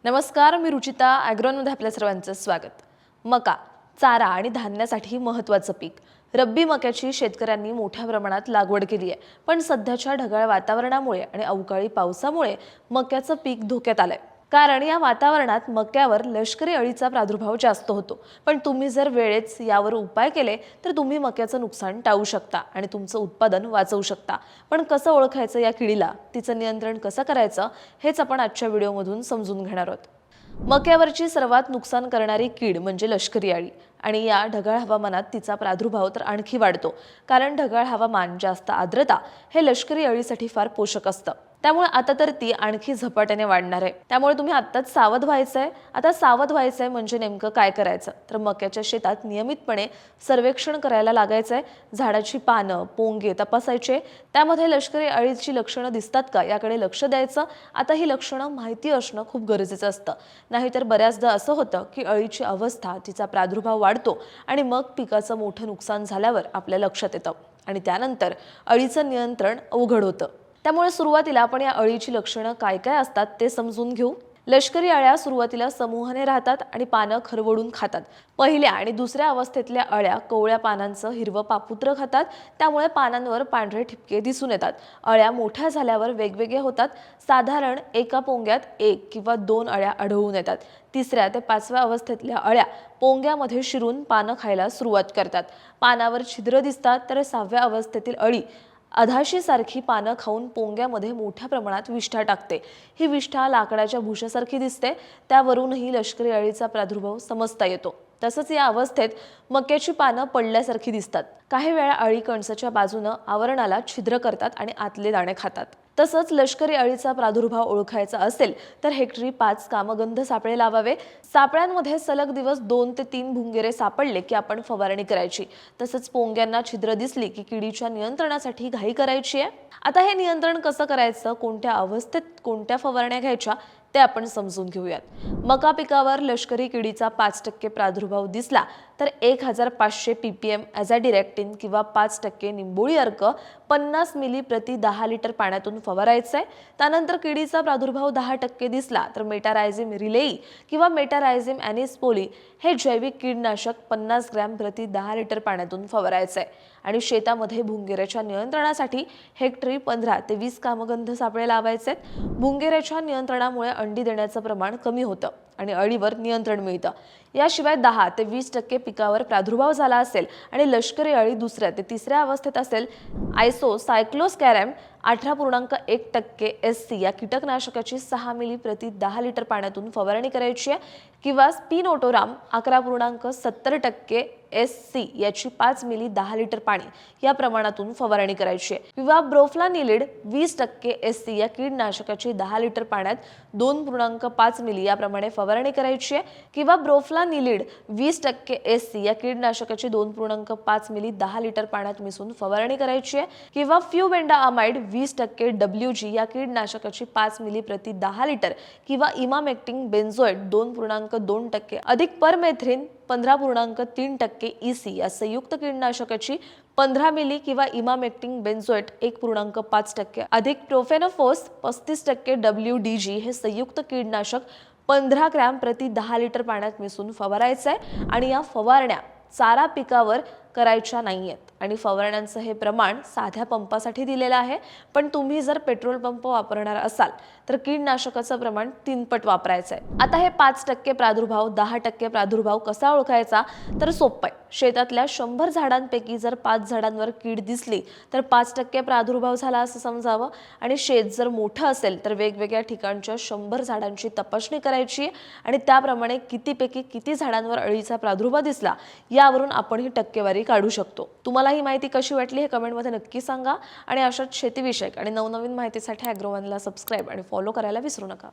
नमस्कार, मी रुचिता. ॲग्रोनमध्ये आपल्या सर्वांचं स्वागत. मका, चारा आणि धान्यासाठी महत्त्वाचं पीक. रब्बी मक्याची शेतकऱ्यांनी मोठ्या प्रमाणात लागवड केली आहे. पण सध्याच्या ढगाळ वातावरणामुळे आणि अवकाळी पावसामुळे मक्याचं पीक धोक्यात आलंय. कारण या वातावरणात मक्यावर लष्करी अळीचा प्रादुर्भाव जास्त होतो. पण तुम्ही जर वेळेत यावर उपाय केले तर तुम्ही मक्याचं नुकसान टाळू शकता आणि तुमचं उत्पादन वाचवू शकता. पण कसं ओळखायचं या किडीला, तिचं नियंत्रण कसं करायचं, हेच आपण आजच्या व्हिडिओमधून समजून घेणार आहोत. मक्यावरची सर्वात नुकसान करणारी कीड म्हणजे लष्करी अळी आणि या ढगाळ हवामानात तिचा प्रादुर्भाव तर आणखी वाढतो. कारण ढगाळ हवामान, जास्त आर्द्रता हे लष्करी अळीसाठी फार पोषक असतं. त्यामुळे आता तर ती आणखी झपाट्याने वाढणार आहे. त्यामुळे तुम्ही आत्ताच सावध व्हायचंय. आता सावध व्हायचंय म्हणजे नेमकं काय करायचं, तर मक्याच्या शेतात नियमितपणे सर्वेक्षण करायला लागायचंय. झाडाची पानं, पोंगे तपासायचे. त्यामध्ये लष्करी अळीची लक्षणं दिसतात का याकडे लक्ष द्यायचं. आता ही लक्षणं माहिती असणं खूप गरजेचं असतं. नाहीतर बऱ्याचदा असं होतं की अळीची अवस्था, तिचा प्रादुर्भाव वाढतो आणि मग पिकाचं मोठं नुकसान झाल्यावर आपल्या लक्षात येतं आणि त्यानंतर अळीचं नियंत्रण अवघड होतं. त्यामुळे सुरुवातीला आपण या अळीची लक्षणं काय काय असतात ते समजून घेऊ. लष्करी अळ्या सुरुवातीला समूहाने राहतात आणि पानं खरवडून खातात. पहिल्या आणि दुसऱ्या अवस्थेतल्या अळ्या कोवळ्या पानांचं हिरवं पापुत्र खातात. त्यामुळे पानांवर पांढरे ठिपके दिसून येतात. अळ्या मोठ्या झाल्यावर वेगवेगळ्या होतात. साधारण एका पोंग्यात 1 किंवा 2 अळ्या आढळून येतात. तिसऱ्या ते 5व्या अवस्थेतल्या अळ्या पोंग्यामध्ये शिरून पानं खायला सुरुवात करतात. पानावर छिद्र दिसतात. तर 6व्या अवस्थेतील अळी अधाशी सारखी पानं खाऊन पोंग्यामध्ये मोठ्या प्रमाणात विष्ठा टाकते. ही विष्ठा लाकडाच्या भुशासारखी दिसते. त्यावरूनही लष्करी अळीचा प्रादुर्भाव समजता येतो. तसंच या अवस्थेत मक्याची पानं पडल्यासारखी दिसतात. काही वेळा अळी कणसाच्या बाजूनं आवरणाला छिद्र करतात आणि आतले दाणे खातात. तसंच लष्करी अळीचा प्रादुर्भाव ओळखायचा असेल तर हेक्टरी 5 कामगंध सापळे लावावे. सापळ्यांमध्ये सलग दिवस 2 ते 3 भुंगेरे सापडले की आपण फवारणी करायची. तसंच पोंग्यांना छिद्र दिसली की किडीच्या नियंत्रणासाठी घाई करायची आहे. आता हे नियंत्रण कसं करायचं, कोणत्या अवस्थेत कोणत्या फवारण्या घ्यायच्या ते आपण समजून घेऊयात. मका पिकावर लष्करी किडीचा 5% प्रादुर्भाव दिसला तर 1500 ppm ॲझॅडिरेक्टिन किंवा 5% निंबोळी अर्क 50 मिली प्रति 10 लिटर पाण्यातून फवारायचंय. त्यानंतर किडीचा प्रादुर्भाव 10% दिसला तर मेटारायझिम रिलेई किंवा मेटारायझिम ॲनिसपोली हे जैविक कीडनाशक 50 ग्रॅम प्रति 10 लिटर पाण्यातून फवारायचंय. आणि शेतामध्ये भुंगेऱ्याच्या नियंत्रणासाठी हेक्टरी 15 ते 20 कामगंध सापळे लावायचे. भुंगेऱ्याच्या नियंत्रणामुळे अंडी देण्याचं प्रमाण कमी होतं आणि अळीवर नियंत्रण मिळतं. याशिवाय 10 ते 20% पिकावर प्रादुर्भाव झाला असेल आणि लष्करी अळी दुसऱ्या ते तिसऱ्या अवस्थेत असेल, आयसोसायक्लोस्कॅरम 18.1% SC या कीटकनाशकाची 6 मिली प्रति 10 लिटर पाण्यातून फवारणी करायची आहे किंवा स्पिनोटोराम 11.70% SC याची 5 मिली 10 लिटर पाणी या प्रमाणातून फवारणी करायची आहे किंवा ब्रोफ्लानिलिड 20% SC या कीडनाशकाची 10 लिटर पाण्यात 2.5 मिली याप्रमाणे फवारणी करायची आहे किंवा ब्रोफ्लानिलिड 20% SC या कीडनाशकाची 2.5 मिली 10 लिटर पाण्यात मिसळून फवारणी करायची आहे किंवा फ्युबेंडामाइड 20% WG या कीडनाशकाची 5 मिली प्रति 10 लिटर किंवा इमामेक्टिन बेन्झोएट 2.2% अधिक परमेथ्रिन 15.3% EC या संयुक्त कीटनाशकाची 15 मिली किंवा इमामेक्टिन बेन्झोएट 1.5% अधिक प्रोफेनोफोस 35% WDG हे संयुक्त कीटनाशक 15 ग्रॅम प्रति 10 लिटर पाण्यात मिसळून फवारायचंय. आणि या फवारण्या चारा पिकावर करायच्या नाहीयेत आणि फवारण्यांचं हे प्रमाण साध्या पंपासाठी दिलेलं आहे. पण तुम्ही जर पेट्रोल पंप वापरणार असाल तर कीटनाशकाचं प्रमाण 3 पट वापरायचं आहे. आता हे 5% प्रादुर्भाव 10% प्रादुर्भाव कसा ओळखायचा, तर सोपं आहे. शेतातल्या 100 झाडांपैकी जर 5 झाडांवर कीड दिसली तर 5% प्रादुर्भाव झाला असं समजावं. आणि शेत जर मोठं असेल तर वेगवेगळ्या ठिकाणच्या 100 झाडांची तपासणी करायची आणि त्याप्रमाणे कितीपैकी किती झाडांवर अळीचा प्रादुर्भाव दिसला यावरून आपण ही टक्केवारी काढू शकतो. तुम्हाला ही माहिती कशी वाटली हे कमेंटमध्ये नक्की सांगा आणि अशाच शेतीविषयक आणि नवनवीन माहितीसाठी ॲग्रोवनला सबस्क्राईब आणि फॉलो करायला विसरू नका.